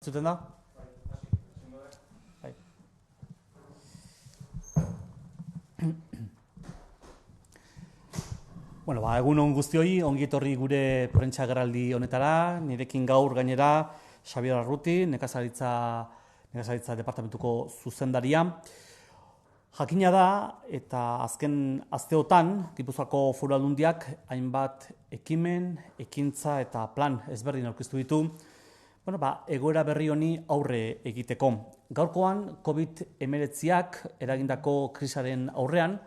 Zuten da? Bai. Egun on guztioi, ongi etorri gure prentsa agerraldi honetara, nirekin gaur gainera Xabier Arruti, nekazaritza departamentuko zuzendaria. Jakina da, eta azken asteotan, Gipuzkoako Foru Aldundiak hainbat ekimen, ekintza eta plan ezberdin aurkeztu ditu, egoera berri honi aurre egiteko. Gaurkoan, COVID-19ak eragindako krisaren aurrean,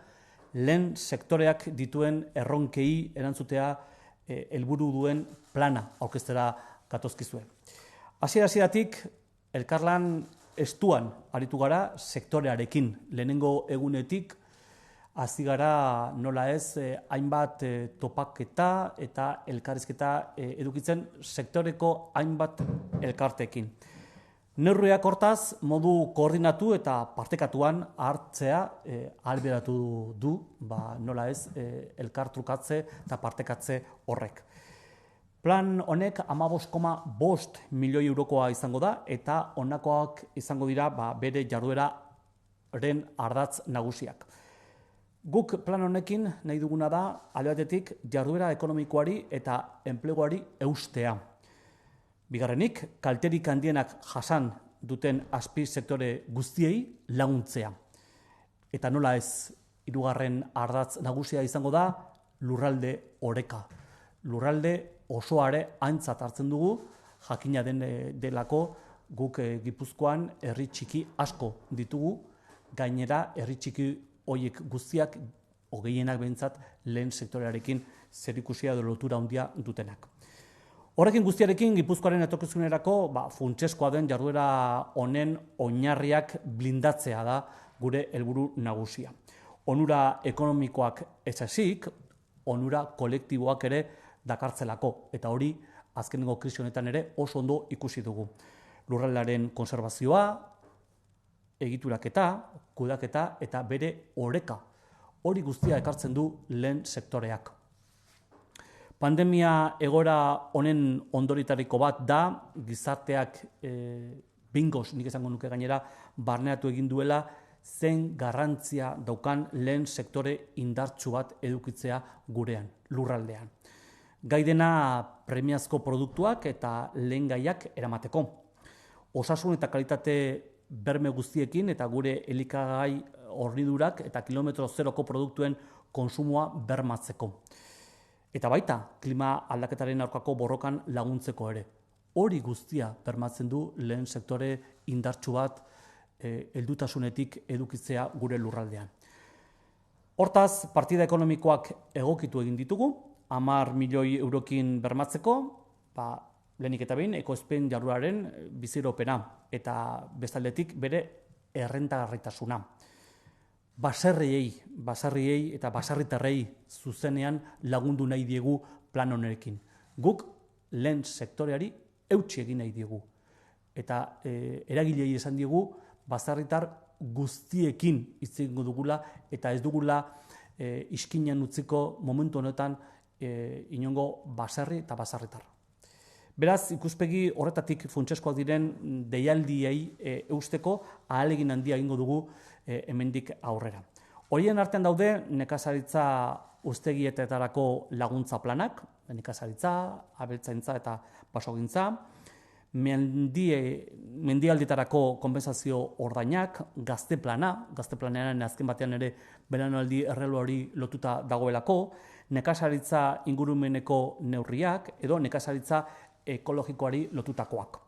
lehen sektoreak dituen erronkei erantzutea helburu duen plana aurkeztera gatozkizue. Hasieratik elkarlan estuan aritu gara sektorearekin. Lehenengo egunetik hasi gara nola ez hainbat topaketa eta elkarrizketa edukitzen sektoreko hainbat elkarteekin. Neurriak hortaz modu koordinatu eta partekatuan hartzea ahalbideratu du nola ez elkartrukatze eta partekatze horrek. Plan honek 15,5 milioi eurokoa izango da eta honakoak izango dira bere jardueraren ardatz nagusiak. Guk plan honekin nahi duguna da alde batetik jarduera ekonomikoari eta enpleguari eustea. Bigarrenik, kalterik handienak jasan duten azpisektore guztiei laguntzea. Eta nola ez, hirugarren ardatz nagusia izango da lurralde oreka. Lurralde osoare aintzat hartzen dugu, jakina delako guk Gipuzkoan herri txiki asko ditugu, gainera herri txiki horiek guztiak, hogehienak behintzat lehen sektorearekin zerikusia edo lotura handia dutenak. Horrekin guztiarekin Gipuzkoaren etorkizunerako funtsezkoa den jarduera honen oinarriak blindatzea da gure helburu nagusia. Onura ekonomikoak ez ezik, onura kolektiboak ere dakartzelako, eta hori azkenengo krisi honetan ere oso ondo ikusi dugu. Lurraldearen konserbazioa, egituraketa, kudaketa eta bere oreka. Hori guztia ekartzen du lehen sektoreak. Pandemia egoera honen ondoritariko bat da, gizarteak bingoz, nik esango nuke gainera, barneatu egin duela, zen garrantzia daukan lehen sektore indartsu bat edukitzea gurean, lurraldean. Gai dena premiazko produktuak eta lehen gaiak eramateko. Osasun eta kalitate berme guztiekin eta gure elikagai hornidurak eta kilometro zeroko produktuen konsumoa bermatzeko. Eta baita, klima aldaketaren aurkako borrokan laguntzeko ere. Hori guztia bermatzen du lehen sektore indartsu bat heldutasunetik edukitzea gure lurraldean. Hortaz, partida ekonomikoak egokitu egin ditugu, 10 milioi eurokin bermatzeko, lehenik eta behin, ekoizpen jardueraren biziropena eta bestaldetik bere errentagarritasuna. Baserriei eta baserritarrei zuzenean lagundu nahi diegu plan honekin. Guk lehen sektoreari eutsi egin nahi diegu. Eta eragilei esan diegu baserritar guztiekin hitz egingo dugula eta ez dugula iskinan utziko momentu honetan inongo baserri eta baserritar. Beraz, ikuspegi horretatik funtsezkoak diren deialdiei eusteko ahalegin handia egingo dugu hemendik aurrera. Horien artean daude nekazaritza uztegietetarako laguntza planak, nekazaritza, abeltzaintza eta basogintza, mendialdietarako konpentsazio ordainak, gazte planean azken batean ere belaunaldi erreluari lotuta dagoelako, nekazaritza ingurumeneko neurriak edo nekazaritza ekologikoari lotutakoak.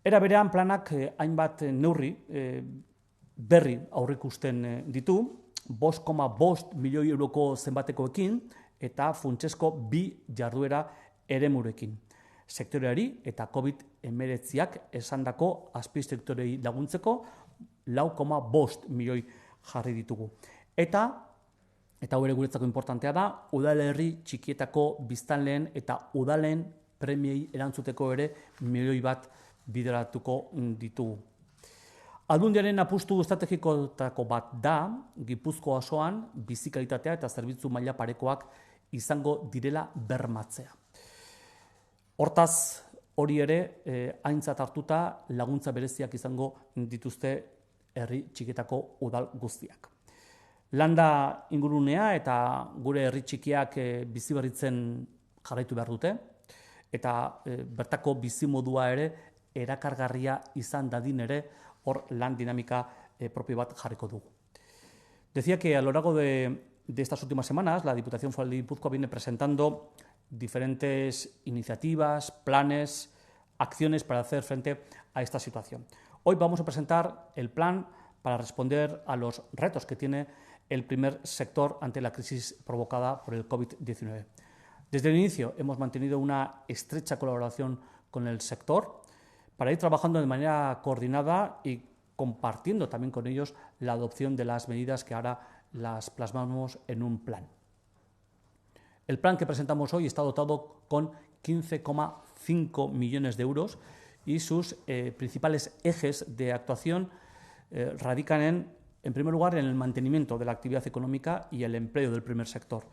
Era berean planak hainbat neurri berri aurreikusten ditu, 5,5 milioi euroko zenbatekoekin eta funtsezko 2 jarduera eremurekin. Sektoreari eta COVID-19ak esandako azpisektorei laguntzeko 4,5 milioi jarri ditugu. Eta hau ere guretzako importantea da, udalerri txikietako biztanleen eta udalen premiei erantzuteko ere milioi bat bideratuko ditugu. Aldundiaren apustu estrategikotako bat da, Gipuzkoa osoan bizikalitatea eta zerbitzu maila parekoak izango direla bermatzea. Hortaz, hori ere aintzat hartuta laguntza bereziak izango dituzte herri txikitako udal guztiak. Landa ingurunea eta gure herri txikiak biziberritzen jarraitu behar dute, eta bertako bizimodua ere erakargarria izan dadin ere hor lan dinamika propio bat jarriko dugu. Decía que a lo largo de estas últimas semanas la Diputación Foral de Guipúzcoa viene presentando diferentes iniciativas, planes, acciones para hacer frente a esta situación. Hoy vamos a presentar el plan para responder a los retos que tiene el primer sector ante la crisis provocada por el COVID-19. Desde el inicio hemos mantenido una estrecha colaboración con el sector para ir trabajando de manera coordinada y compartiendo también con ellos la adopción de las medidas que ahora las plasmamos en un plan. El plan que presentamos hoy está dotado con 15,5 millones de euros y sus principales ejes de actuación radican en primer lugar, en el mantenimiento de la actividad económica y el empleo del primer sector.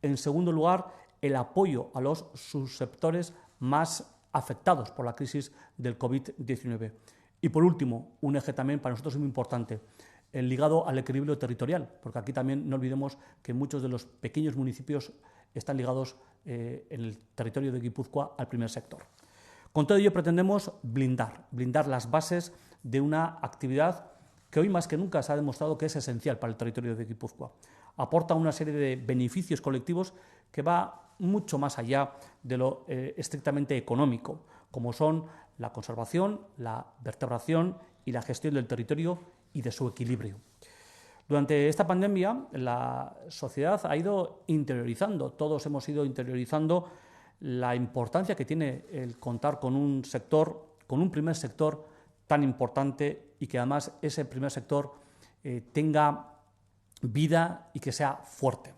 En segundo lugar, el apoyo a los subsectores más afectados por la crisis del COVID-19. Y por último, un eje también para nosotros muy importante, el ligado al equilibrio territorial, porque aquí también no olvidemos que muchos de los pequeños municipios están ligados en el territorio de Guipúzcoa al primer sector. Con todo ello pretendemos blindar las bases de una actividad que hoy más que nunca se ha demostrado que es esencial para el territorio de Guipúzcoa. Aporta una serie de beneficios colectivos que va mucho más allá de lo estrictamente económico, como son la conservación, la vertebración y la gestión del territorio y de su equilibrio. Durante esta pandemia, la sociedad ha ido interiorizando, todos hemos ido interiorizando la importancia que tiene el contar con un sector, con un primer sector tan importante y que además ese primer sector tenga vida y que sea fuerte,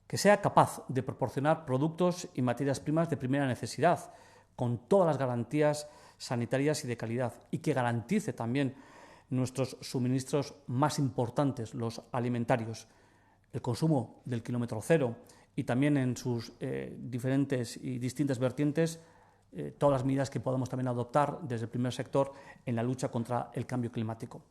que sea capaz de proporcionar productos y materias primas de primera necesidad, con todas las garantías sanitarias y de calidad, y que garantice también nuestros suministros más importantes, los alimentarios, el consumo del kilómetro cero y también en sus diferentes y distintas vertientes, todas las medidas que podamos también adoptar desde el primer sector en la lucha contra el cambio climático.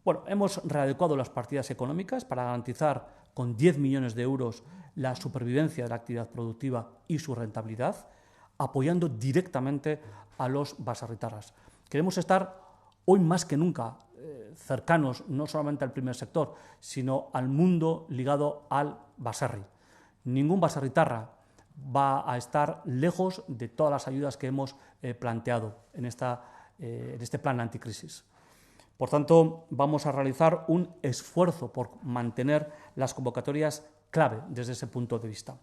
Bueno, hemos readecuado las partidas económicas para garantizar con 10 millones de euros la supervivencia de la actividad productiva y su rentabilidad, apoyando directamente a los baserritarras. Queremos estar hoy más que nunca cercanos no solamente al primer sector, sino al mundo ligado al baserri. Ningún baserritarra va a estar lejos de todas las ayudas que hemos planteado en este plan anticrisis. Por tanto, vamos a realizar un esfuerzo por mantener las convocatorias clave desde ese punto de vista.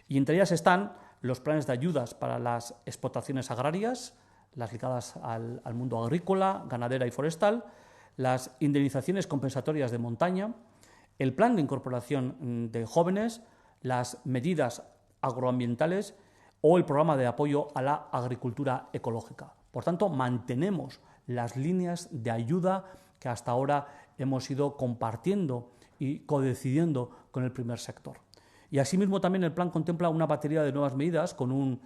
Y entre ellas están los planes de ayudas para las explotaciones agrarias, las ligadas al mundo agrícola, ganadera y forestal, las indemnizaciones compensatorias de montaña, el plan de incorporación de jóvenes, las medidas agroambientales o el programa de apoyo a la agricultura ecológica. Por tanto, mantenemos las líneas de ayuda que hasta ahora hemos ido compartiendo y codecidiendo con el primer sector. Y asimismo también el plan contempla una batería de nuevas medidas con un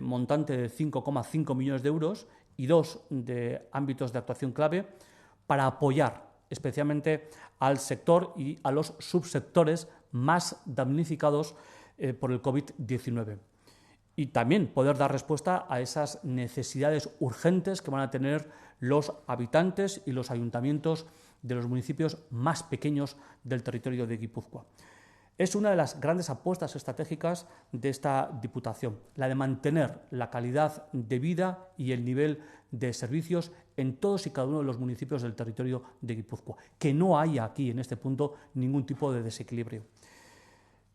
montante de 5,5 millones de euros y dos de ámbitos de actuación clave para apoyar especialmente al sector y a los subsectores más damnificados por el COVID-19. Y también poder dar respuesta a esas necesidades urgentes que van a tener los habitantes y los ayuntamientos de los municipios más pequeños del territorio de Guipúzcoa. Es una de las grandes apuestas estratégicas de esta Diputación, la de mantener la calidad de vida y el nivel de servicios en todos y cada uno de los municipios del territorio de Guipúzcoa, que no haya aquí en este punto ningún tipo de desequilibrio.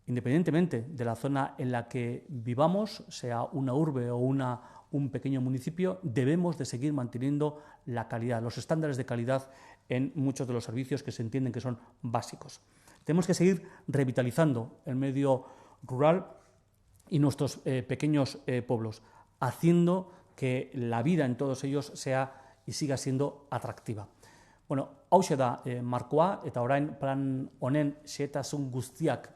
Independientemente de la zona en la que vivamos, sea una urbe o un pequeño municipio, debemos de seguir manteniendo la calidad, los estándares de calidad en muchos de los servicios que se entienden que son básicos. Tenemos que seguir revitalizando el medio rural y nuestros pequeños pueblos, haciendo que la vida en todos ellos sea y siga siendo atractiva. Bueno, hauxe da markoa eta orain plan honen xehetasun guztiak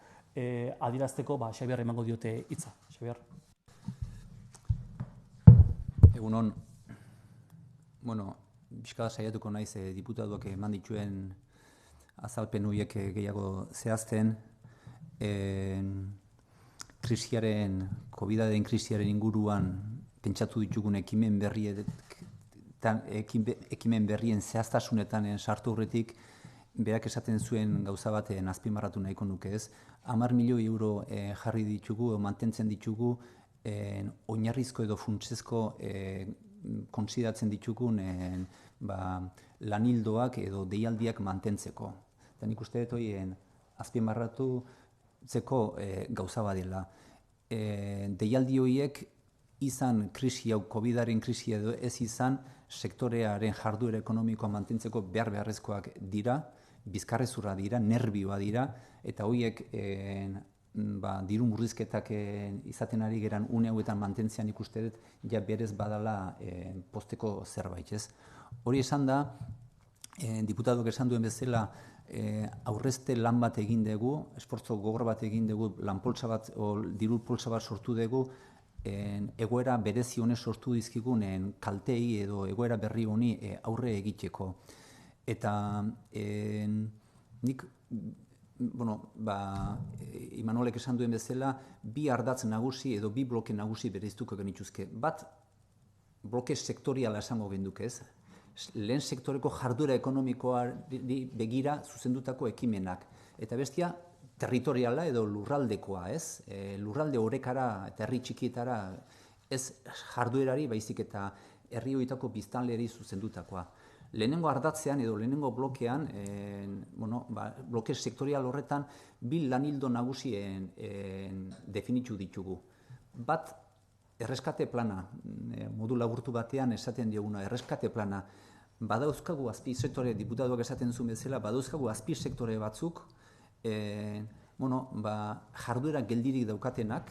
adierazteko Xabier emango diote hitza. Xabier. Egunon, pixka saiatuko naiz diputatuak eman dituen azalpen horiek gehiago zehazten. Krisiaren, COVID-aren krisiaren inguruan pentsatu ditugun ekimen berrien zehaztasunetan sartu horretik, berak esaten zuen gauza baten azpimarratu nahiko nuke ez. 10 milioi euro jarri ditugu, mantentzen ditugu, oinarrizko edo funtsezko konsideratzen ditugun lanildoak edo deialdiak mantentzeko. Eta nik uste dut horien azpimarratutzeko gauza badela. Deialdi horiek izan krisi hau, COVID-aren krisi edo ez izan, sektorearen jarduera ekonomikoa mantentzeko beharrezkoak dira, bizkarrezurra dira, nerbioa dira, eta horiek diru murrizketak izaten ari geran une hauetan mantentzean ikuste dut, ja berez badala posteko zerbait, ez? Hori esan da, diputatuak esan duen bezala, aurrezte lan bat egin dugu, esfortzo gogor bat egin dugu, lanpoltsa bat, diru poltsa bat sortu dugu, egoera berezi honez sortu dizkigun kaltei edo egoera berri honi aurre egiteko. Eta nik, Imanolek esan duen bezala, bi ardatz nagusi edo bi bloke nagusi bereiztuko genituzke. Bat, bloke sektoriala esango genduke ez. Lehen sektoreko jarduera ekonomikoari begira zuzendutako ekimenak. Eta bestia, territoriala edo lurraldekoa ez. Lurralde orekara eta herri txikietara ez jarduerari baizik eta herri horietako biztanleri zuzendutakoa. Lehenengo ardatzean edo lehenengo blokean, bloke sektorial horretan, bi lanildo nagusien definitu ditugu. Bat, erreskate plana, modu laburtu batean esaten dioguna, erreskate plana. Badauzkagu azpi sektore, diputatuak esaten zuen bezala, badauzkagu azpi sektore batzuk, jarduera geldirik daukatenak.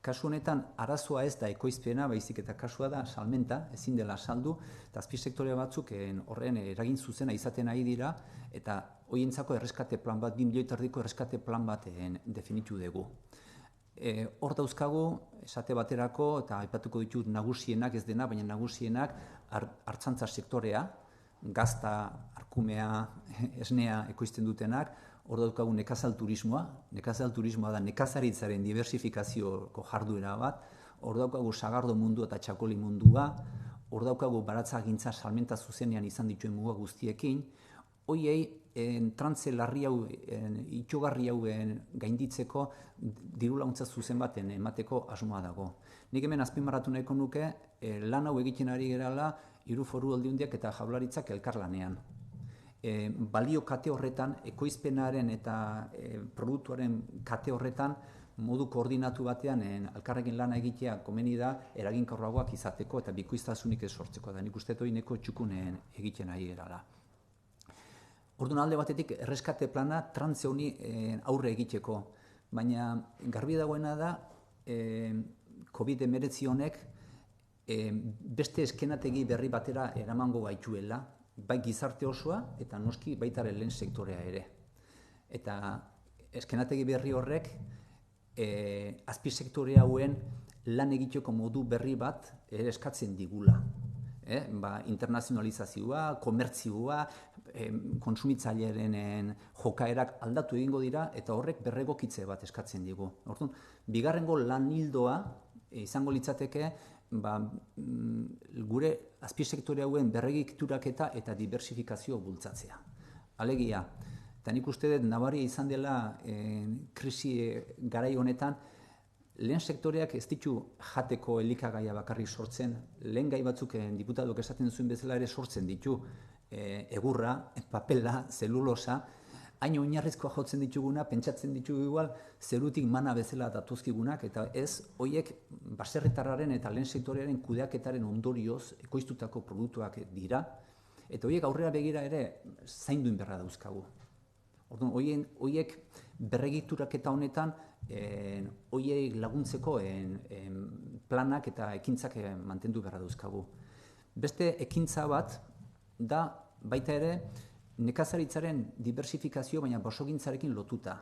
Kasu honetan, arazoa ez da ekoizpena, baizik eta kasua da salmenta, ezin dela saldu, eta azpisektore batzuk horren eragin zuzena izaten ari dira, eta horientzako erreskate plan bat, 2,5 milioi erreskate plan bat definitu dugu. Hor dauzkagu, esate baterako, eta aipatuko ditut nagusienak ez dena, baina nagusienak artzantza sektorea, gazta, arkumea, esnea ekoizten dutenak, hor daukagu nekazal turismoa. Nekazal turismoa da nekazaritzaren diversifikazioko jarduera bat. Hor daukagu sagardo mundu eta txakoli mundua. Hor daukagu baratzagintza salmenta zuzenean izan dituen muga guztiekin. Hoiei, trantze larri hau, itxogarri hau gainditzeko diru laguntza zuzen baten emateko asmoa dago. Nik hemen azpimarratu nahiko nuke, lan hau egiten ari gerala, 3 foru aldundiak eta jaurlaritzak elkarlanean. Balio kate horretan, ekoizpenaren eta produktuaren kate horretan, modu koordinatu batean elkarrekin lana egitea komeni da eraginkorragoak izateko eta bikoiztasunik ez sortzeko da. Nik uste hori neko txukun egiten ari gerala. Orduan alde batetik erreskate plana trantze honi aurre egiteko, baina garbi dagoena da COVID-19 honek beste eskenategi berri batera eramango gaituela, bai gizarte osoa eta noski baitaren lehen sektorea ere. Eta eskenategi berri horrek azpisektore hauen lan egiteko modu berri bat eskatzen digula. Internazionalizazioa, komertzioa, kontsumitzailearen jokaerak aldatu egingo dira eta horrek berregokitze bat eskatzen digu. Orduan, bigarrengo lan hildoa izango litzateke gure azpisektore hauen berregituraketa eta diversifikazio bultzatzea. Alegia, eta nik uste dut nabaria izan dela krisi garai honetan, lehen sektoreak ez ditu jateko elikagaia bakarrik sortzen, lehen gai batzuk diputatuak esaten zuen bezala ere sortzen ditu egurra, papela, zelulosa, hain oinarrizkoa jotzen dituguna, pentsatzen ditugu igual, zerutik mana bezala datuzkigunak, eta ez, horiek baserritarraren eta lehen sektorearen kudeaketaren ondorioz ekoiztutako produktuak dira, eta horiek aurrera begira ere zainduin berra dauzkagu. Orduan, horiek berregituraketa honetan, horiek laguntzeko planak eta ekintzak mantendu berra dauzkagu. Beste ekintza bat da baita ere nekazaritzaren diversifikazio baina basogintzarekin lotuta.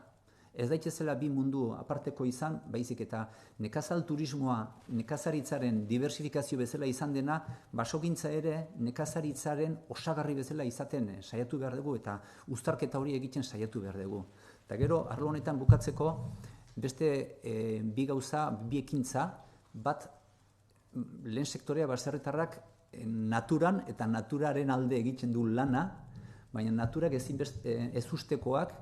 Ez daitezela bi mundu aparteko izan, baizik eta nekazal turismoa, nekazaritzaren diversifikazio bezala izan dena, basogintza ere nekazaritzaren osagarri bezala izaten saiatu behar dugu eta uztarketa hori egiten saiatu behar dugu. Eta gero, arlo honetan bukatzeko, beste bi gauza, bi ekintza, bat lehen sektorea baserritarrak naturan eta naturaren alde egiten du lana, baina naturak ez ustekoak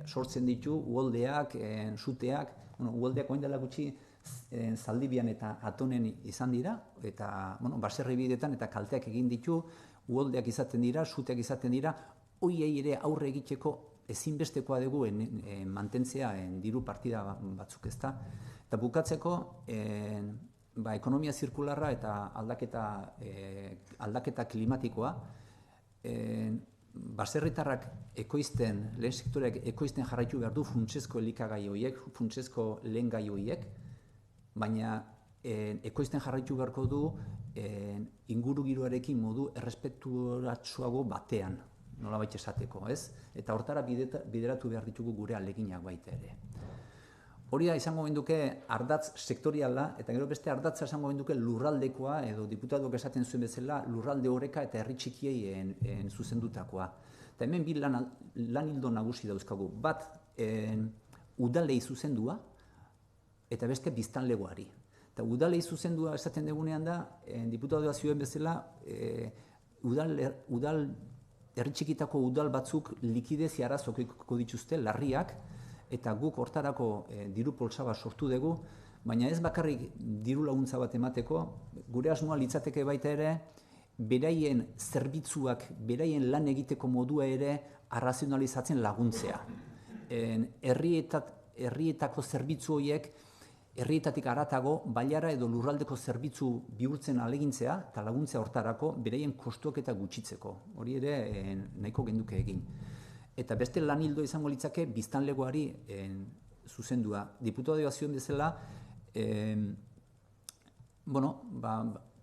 sortzen ditu uholdeak, suteak, uholdeak orain dela gutxi Zaldibian eta Atonen izan dira, eta baserri bideetan eta kalteak egin ditu, uholdeak izaten dira, suteak izaten dira, hoiei ere aurre egiteko ezinbestekoa dugu mantentzea diru partida batzuk, ezta. Eta bukatzeko, ekonomia zirkularra eta aldaketa klimatikoa, baserritarrak ekoizten, lehen sektoreak ekoizten jarraitu behar du funtsezko elikagai horiek, funtsezko lehen gai horiek, baina ekoizten jarraitu beharko du ingurugiroarekin modu errespeturatsuago batean, nolabait esateko, ez? Eta hortara bideratu behar ditugu gure ahaleginak baita ere. Hori da izango genduke ardatz sektoriala, eta gero beste ardatza izango genduke lurraldekoa, edo diputatuak esaten zuen bezala, lurralde oreka eta herri txikiei zuzendutakoa. Eta hemen bi lan hildo nagusi dauzkagu. Bat, udalei zuzendua, eta beste biztanlegoari. Eta udalei zuzendua esaten dugunean da, diputatua zioen bezala, herri txikitako udal batzuk likidezi arazokiko dituzte, larriak, eta guk hortarako diru poltsaba sortu dugu, baina ez bakarrik diru laguntza bat emateko, gure asmoa litzateke baita ere, beraien zerbitzuak, beraien lan egiteko modua ere arrazionalizatzen laguntzea. Herrietako zerbitzu horiek, herrietatik haratago, bailara edo lurraldeko zerbitzu bihurtzen alegintzea, eta laguntzea hortarako, beraien kostuak eta gutxitzeko. Hori ere nahiko genduke egin. Eta beste lan hildo izango litzake biztanlegoari zuzendua. Diputatua zioen bezala,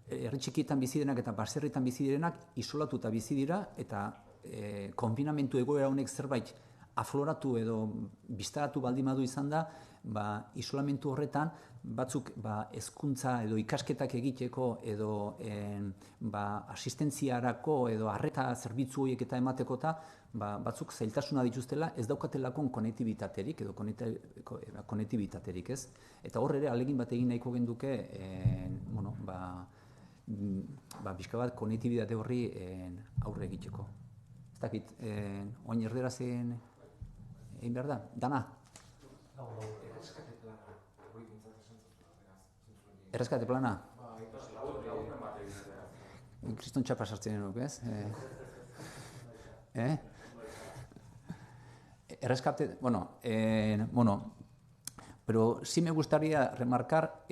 herri txikietan bizi denak eta baserritan bizi direnak isolatuta bizi dira, eta konfinamentu egoera honek zerbait afloratu edo biztaratu baldin badu izan da, isolamentu horretan batzuk hezkuntza edo ikasketak egiteko edo asistentziarako edo arreta zerbitzu horiek eta ematekota batzuk zailtasuna dituztela ez daukatelako konektibitaterik edo konektibitaterik, ez? Eta hor ere ahalegin bat egin nahiko genduke pixka bat konektibitate horri aurre egiteko. Ez dakit, oin erderaz egin behar da? Dana? Erreskate plana? Kriston txapa sartzen denok, ez? Erreskate, pero sí me gustaría remarcar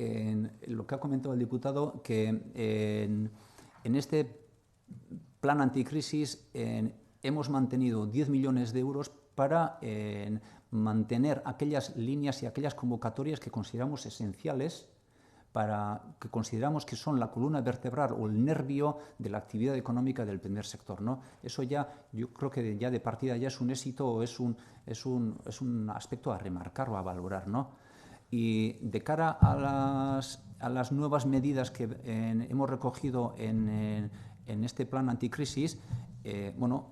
lo que ha comentado el diputado, que en este plan anticrisis hemos mantenido 10 millones de euros para mantener aquellas líneas y aquellas convocatorias que consideramos esenciales, que consideramos que son la columna vertebral o el nervio de la actividad económica del primer sector, ¿no? Eso ya, yo creo que ya de partida ya es un éxito o es un aspecto a remarcar o a valorar, ¿no? Y de cara a las nuevas medidas que hemos recogido en este plan anticrisis,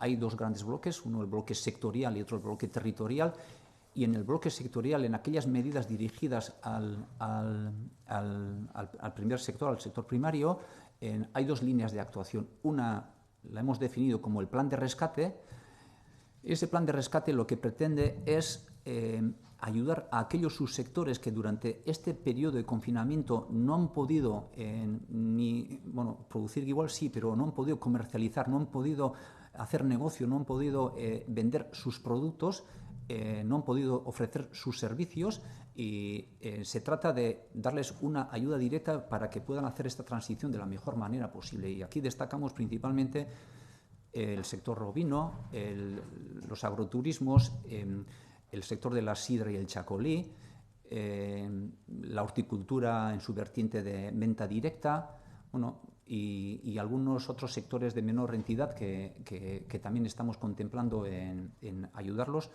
hay dos grandes bloques, uno el bloque sectorial y otro el bloque territorial. Y en el bloque sectorial, en aquellas medidas dirigidas al primer sector, al sector primario, hay dos líneas de actuación. Una la hemos definido como el plan de rescate. Ese plan de rescate lo que pretende es ayudar a aquellos subsectores que durante este periodo de confinamiento no han podido producir igual sí, pero no han podido comercializar, no han podido hacer negocio, no han podido vender sus productos, no han podido ofrecer sus servicios y se trata de darles una ayuda directa para que puedan hacer esta transición de la mejor manera posible. Y aquí destacamos principalmente el sector ovino, los agroturismos, el sector de la sidra y el chacolí, la horticultura en su vertiente de venta directa, y algunos otros sectores de menor entidad que también estamos contemplando en ayudarlos.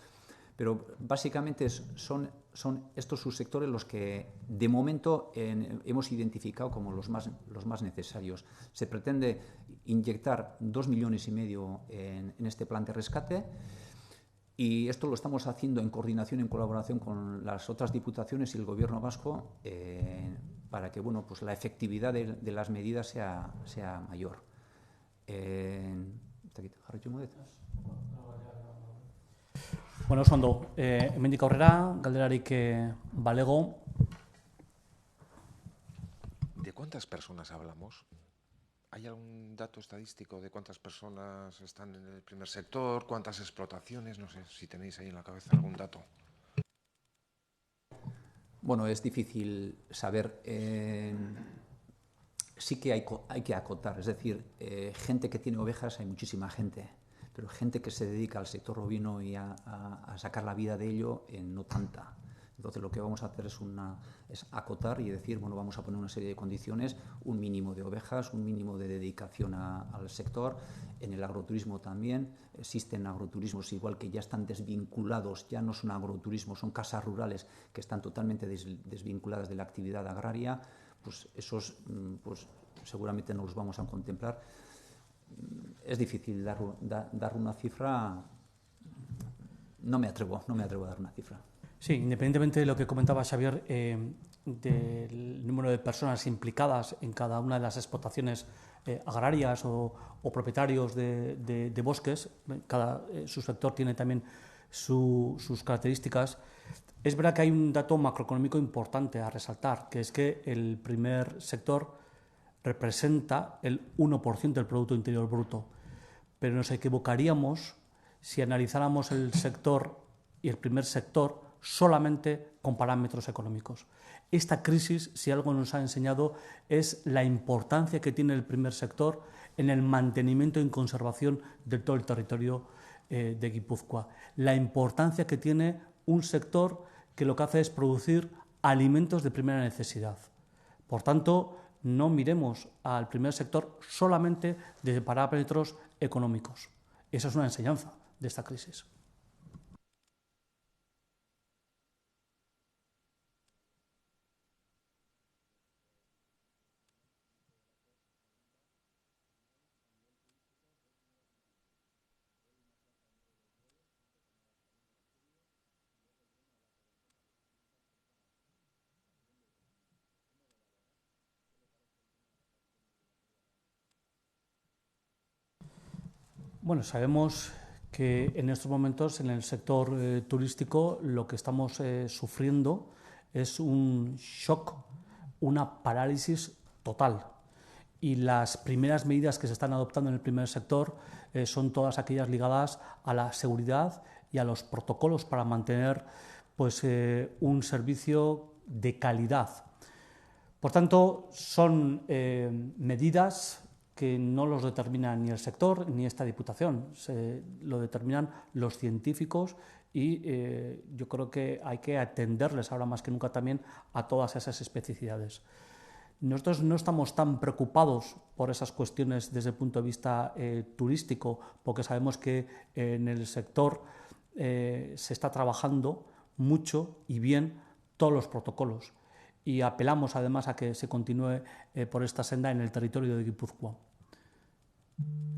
Pero básicamente son estos subsectores los que de momento hemos identificado como los más necesarios. Se pretende inyectar 2,5 millones en este plan de rescate, y esto lo estamos haciendo en coordinación, en colaboración con las otras diputaciones y el Gobierno vasco, para que bueno, pues la efectividad de las medidas sea mayor. Bueno, oso ondo, hemendik aurrera, galderarik balego. ¿De cuántas personas hablamos? ¿Hay algún dato estadístico de cuántas personas están en el primer sector? ¿Cuántas explotaciones? No sé si tenéis ahí en la cabeza algún dato. Bueno, es difícil saber. Sí que hay que acotar, es decir, gente que tiene ovejas hay muchísima gente, pero gente que se dedica al sector ovino y a sacar la vida de ello, no tanta. Entonces lo que vamos a hacer es acotar y decir, bueno, vamos a poner una serie de condiciones, un mínimo de ovejas, un mínimo de dedicación al sector. En el agroturismo también existen agroturismos igual que ya están desvinculados, ya no son agroturismos, son casas rurales que están totalmente desvinculadas de la actividad agraria. Pues esos pues seguramente no los vamos a contemplar. Es difícil dar una cifra. No me atrevo a dar una cifra. Sí, independientemente de lo que comentaba Xavier, del número de personas implicadas en cada una de las explotaciones agrarias o propietarios de bosques, cada subsector tiene también sus características. Es verdad que hay un dato macroeconómico importante a resaltar, que es que el primer sector representa el 1% del Producto Interior Bruto, pero nos equivocaríamos si analizáramos el sector y el primer sector solamente con parámetros económicos. Esta crisis, si algo nos ha enseñado, es la importancia que tiene el primer sector en el mantenimiento y conservación de todo el territorio de Guipúzcoa. La importancia que tiene un sector que lo que hace es producir alimentos de primera necesidad. Por tanto, no miremos al primer sector solamente desde parámetros económicos. Esa es una enseñanza de esta crisis. Bueno, sabemos que en estos momentos en el sector turístico lo que estamos sufriendo es un shock, una parálisis total. Y las primeras medidas que se están adoptando en el primer sector son todas aquellas ligadas a la seguridad y a los protocolos para mantener pues, un servicio de calidad. Por tanto, son medidas que no los determina ni el sector ni esta Diputación, lo determinan los científicos y yo creo que hay que atenderles ahora más que nunca también a todas esas especificidades. Nosotros no estamos tan preocupados por esas cuestiones desde el punto de vista turístico, porque sabemos que en el sector se está trabajando mucho y bien todos los protocolos. Y apelamos además a que se continúe por esta senda en el territorio de Guipúzcoa.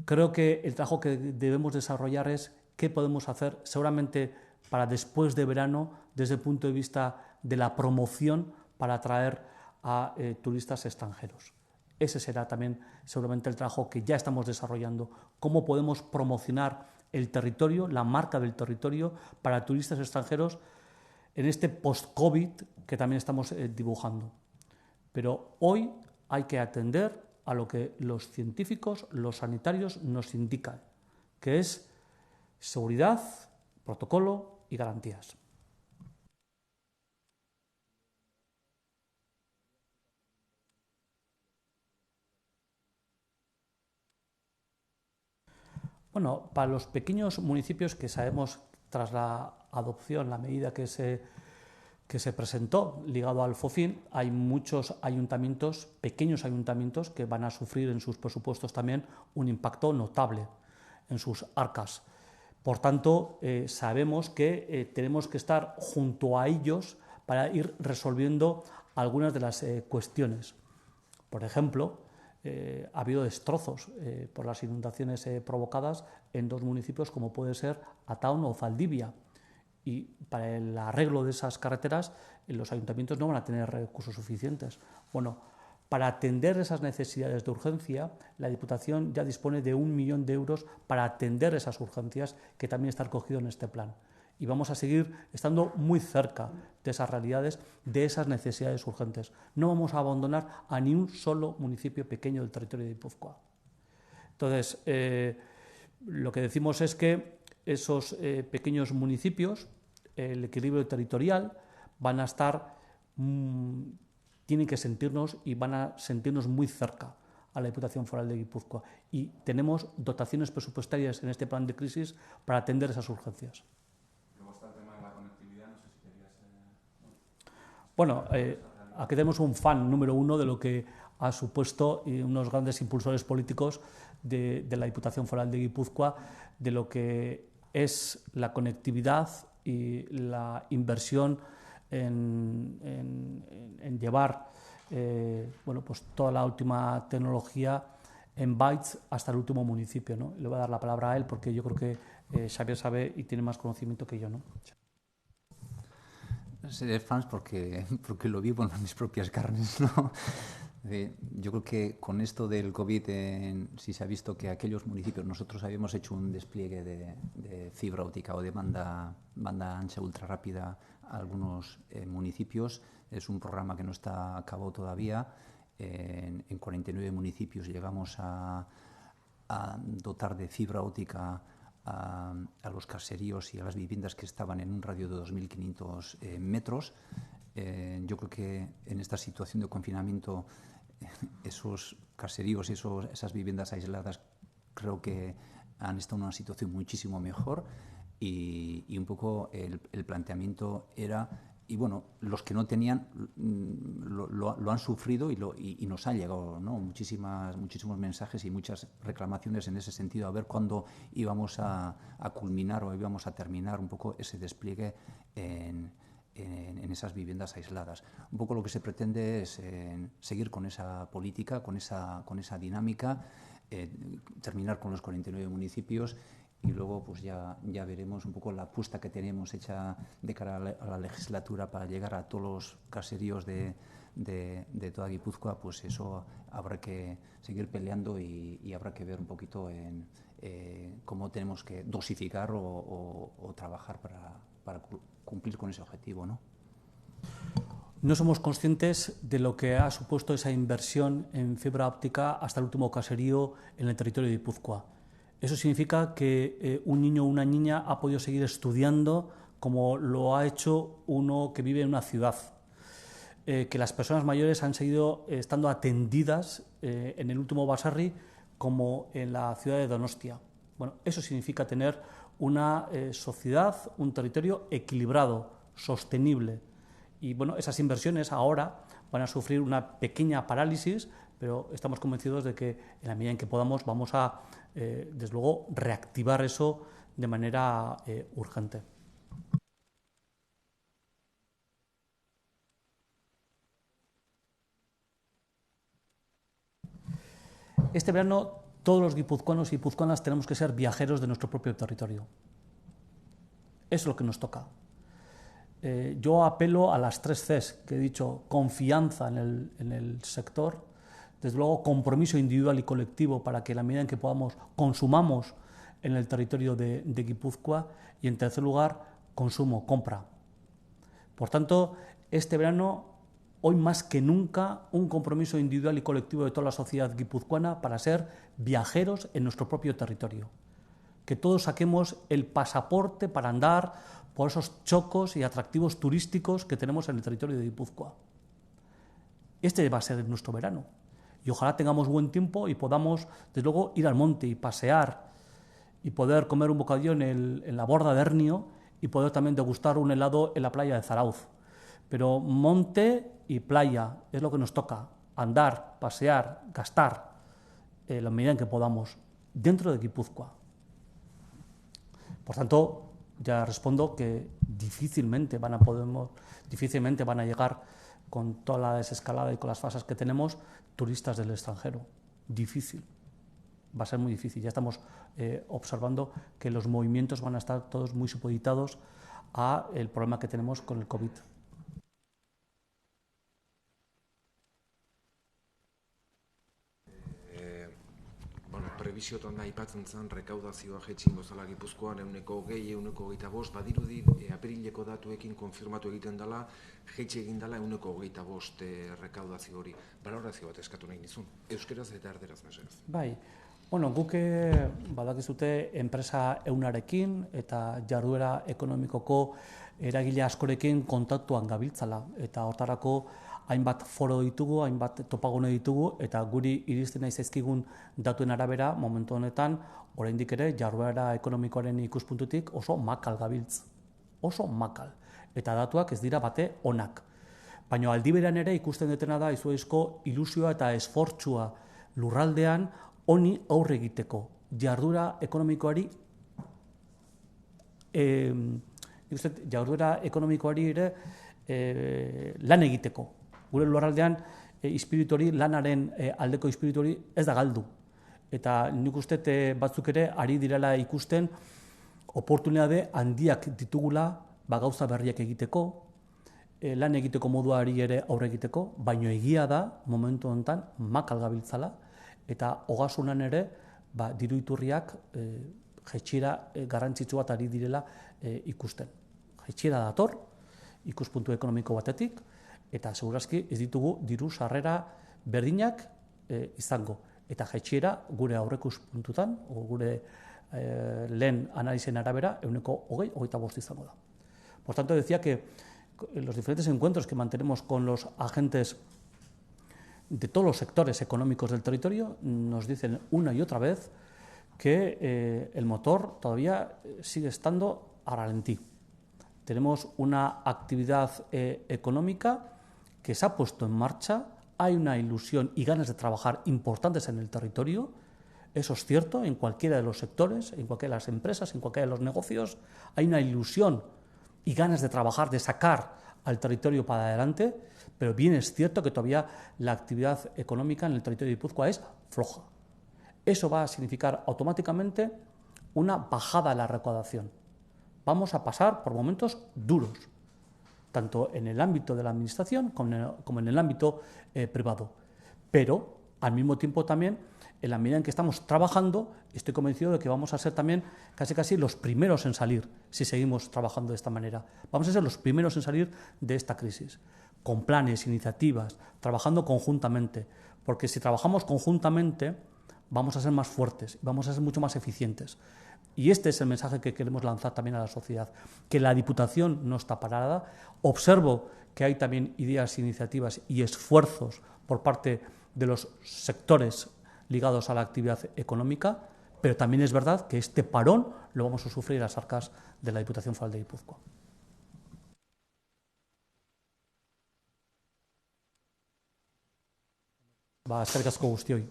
Creo que el trabajo que debemos desarrollar es qué podemos hacer seguramente para después de verano desde el punto de vista de la promoción para atraer a turistas extranjeros. Ese será también seguramente el trabajo que ya estamos desarrollando, cómo podemos promocionar el territorio, la marca del territorio para turistas extranjeros en este post-COVID que también estamos dibujando. Pero hoy hay que atender a lo que los científicos, los sanitarios nos indican, que es seguridad, protocolo y garantías. Bueno, para los pequeños municipios que sabemos tras la adopción, la medida que se presentó ligado al FOFIN, hay muchos ayuntamientos, pequeños ayuntamientos, que van a sufrir en sus presupuestos también un impacto notable en sus arcas. Por tanto, sabemos que tenemos que estar junto a ellos para ir resolviendo algunas de las cuestiones. Por ejemplo, ha habido destrozos por las inundaciones provocadas en 2 municipios como puede ser Ataun o Zaldivia. Y para el arreglo de esas carreteras los ayuntamientos no van a tener recursos suficientes. Bueno, para atender esas necesidades de urgencia, la Diputación ya dispone de 1 millón de euros para atender esas urgencias, que también está recogido en este plan. Y vamos a seguir estando muy cerca de esas realidades, de esas necesidades urgentes. No vamos a abandonar a ni un solo municipio pequeño del territorio de Guipúzcoa. Entonces, lo que decimos es que esos pequeños municipios, el equilibrio territorial, van a estar, tienen que sentirnos y van a sentirnos muy cerca a la Diputación Foral de Guipúzcoa. Y tenemos dotaciones presupuestarias en este plan de crisis para atender esas urgencias. Luego está el tema de la conectividad, no sé si querías... Bueno, aquí tenemos un fan número 1 de lo que ha supuesto unos grandes impulsores políticos de la Diputación Foral de Guipúzcoa, de lo que es la conectividad y la inversión en llevar bueno, pues toda la última tecnología en bytes hasta el último municipio, ¿no? Le voy a dar la palabra a él porque yo creo que Xavier sabe y tiene más conocimiento que yo, ¿no? Seré fans porque lo vivo en mis propias carnes, ¿no? Yo creo que con esto del COVID sí se ha visto que aquellos municipios, nosotros habíamos hecho un despliegue de fibra óptica o de banda ancha ultra rápida a algunos municipios. Es un programa que no está a cabo todavía. En 49 municipios llegamos a dotar de fibra óptica a los caseríos y a las viviendas que estaban en un radio de 2.500 metros. Yo creo que en esta situación de confinamiento esos caseríos, esas viviendas aisladas, creo que han estado en una situación muchísimo mejor y un poco el planteamiento era, y bueno, los que no tenían lo han sufrido y nos ha llegado, ¿no? Muchísimos mensajes y muchas reclamaciones en ese sentido, a ver cuándo íbamos a culminar o íbamos a terminar un poco ese despliegue en esas viviendas aisladas. Un poco lo que se pretende es seguir con esa política, con esa dinámica, terminar con los 49 municipios y luego pues ya veremos un poco la apuesta que tenemos hecha de cara a la legislatura para llegar a todos los caseríos de toda Guipúzcoa. Pues eso habrá que seguir peleando y habrá que ver un poquito en cómo tenemos que dosificar o trabajar para cumplir con ese objetivo, ¿no? No somos conscientes de lo que ha supuesto esa inversión en fibra óptica hasta el último caserío en el territorio de Guipúzcoa. Eso significa que un niño o una niña ha podido seguir estudiando como lo ha hecho uno que vive en una ciudad, que las personas mayores han seguido estando atendidas en el último Basarri como en la ciudad de Donostia. Bueno, eso significa tener una sociedad, un territorio equilibrado, sostenible. Y bueno, esas inversiones ahora van a sufrir una pequeña parálisis, pero estamos convencidos de que en la medida en que podamos vamos a, desde luego, reactivar eso de manera urgente. Este verano todos los guipuzcoanos y guipuzcoanas tenemos que ser viajeros de nuestro propio territorio. Eso es lo que nos toca. Yo apelo a las 3 Cs que he dicho: confianza en el sector, desde luego compromiso individual y colectivo para que en la medida en que podamos consumamos en el territorio de Guipúzcoa, y en tercer lugar, consumo, compra. Por tanto, este verano, hoy más que nunca, un compromiso individual y colectivo de toda la sociedad guipuzcoana para ser viajeros en nuestro propio territorio. Que todos saquemos el pasaporte para andar por esos chocos y atractivos turísticos que tenemos en el territorio de Guipúzcoa. Este va a ser nuestro verano. Y ojalá tengamos buen tiempo y podamos, desde luego, ir al monte y pasear y poder comer un bocadillo en la borda de Hernio y poder también degustar un helado en la playa de Zarauz. Pero monte y playa es lo que nos toca: andar, pasear, gastar, la medida en que podamos, dentro de Guipúzcoa. Por tanto, ya respondo que difícilmente van a llegar con toda la desescalada y con las fases que tenemos turistas del extranjero. Difícil. Va a ser muy difícil. Ya estamos observando que los movimientos van a estar todos muy supeditados a el problema que tenemos con el COVID. Prebisiotan da aipatzen zen rekaudazioa jetxingo zela Gipuzkoan 20%, 25%, badirudi aprileko datuekin konfirmatu egiten dela, jetxe egin dela 25% rekaudazio hori. Balorazio bat eskatu nahi nizun, euskeraz eta erderaz mesedez. Bai, guk badakizute enpresa ehunarekin eta jarduera ekonomikoko eragile askorekin kontaktuan gabiltzala, eta hortarako hainbat foro ditugu, hainbat topagune ditugu, eta guri iristen nahi zaizkigun datuen arabera, momentu honetan, oraindik ere, jarduera ekonomikoaren ikuspuntutik oso makal gabiltz. Oso makal. Eta datuak ez dira bate onak. Baina aldi berean ere ikusten dutena da izugarrizko ilusioa eta esfortzua lurraldean honi aurre egiteko. Jarduera ekonomikoari ere lan egiteko. Gure lurraldean espiritu hori, lanaren aldeko espiritu hori ez da galdu. Eta nik uste batzuk ere ari direla ikusten oportunitate handiak ditugula gauza berriak egiteko, lan egiteko moduari ere aurre egiteko, baino egia da momentu honetan makal gabiltzala eta ogasunan ere diru iturriak jaitsiera garrantzitsu bat ari direla ikusten. Jaitsiera dator, ikuspuntu ekonomiko batetik, eta segurazki ez ditugu diru sarrera berdinak izango. Eta jaitsiera gure aurreikuspuntutan, gure lehen analizen arabera, 20-25% izango da. Por tanto, decía que los diferentes encuentros que mantenemos con los agentes de todos los sectores económicos del territorio nos dicen una y otra vez que el motor todavía sigue estando a ralentí. Tenemos una actividad económica que se ha puesto en marcha, hay una ilusión y ganas de trabajar importantes en el territorio, eso es cierto, en cualquiera de los sectores, en cualquiera de las empresas, en cualquiera de los negocios, hay una ilusión y ganas de trabajar, de sacar al territorio para adelante, pero bien es cierto que todavía la actividad económica en el territorio de Guipúzcoa es floja. Eso va a significar automáticamente una bajada de la recaudación. Vamos a pasar por momentos duros, tanto en el ámbito de la administración como en el ámbito privado. Pero, al mismo tiempo también, en la medida en que estamos trabajando, estoy convencido de que vamos a ser también casi los primeros en salir, si seguimos trabajando de esta manera. Vamos a ser los primeros en salir de esta crisis, con planes, iniciativas, trabajando conjuntamente, porque si trabajamos conjuntamente vamos a ser más fuertes, vamos a ser mucho más eficientes. Y este es el mensaje que queremos lanzar también a la sociedad, que la Diputación no está parada. Observo que hay también ideas, iniciativas y esfuerzos por parte de los sectores ligados a la actividad económica, pero también es verdad que este parón lo vamos a sufrir a las arcas de la Diputación Foral de Guipúzcoa. Eskerrik asko guztioi.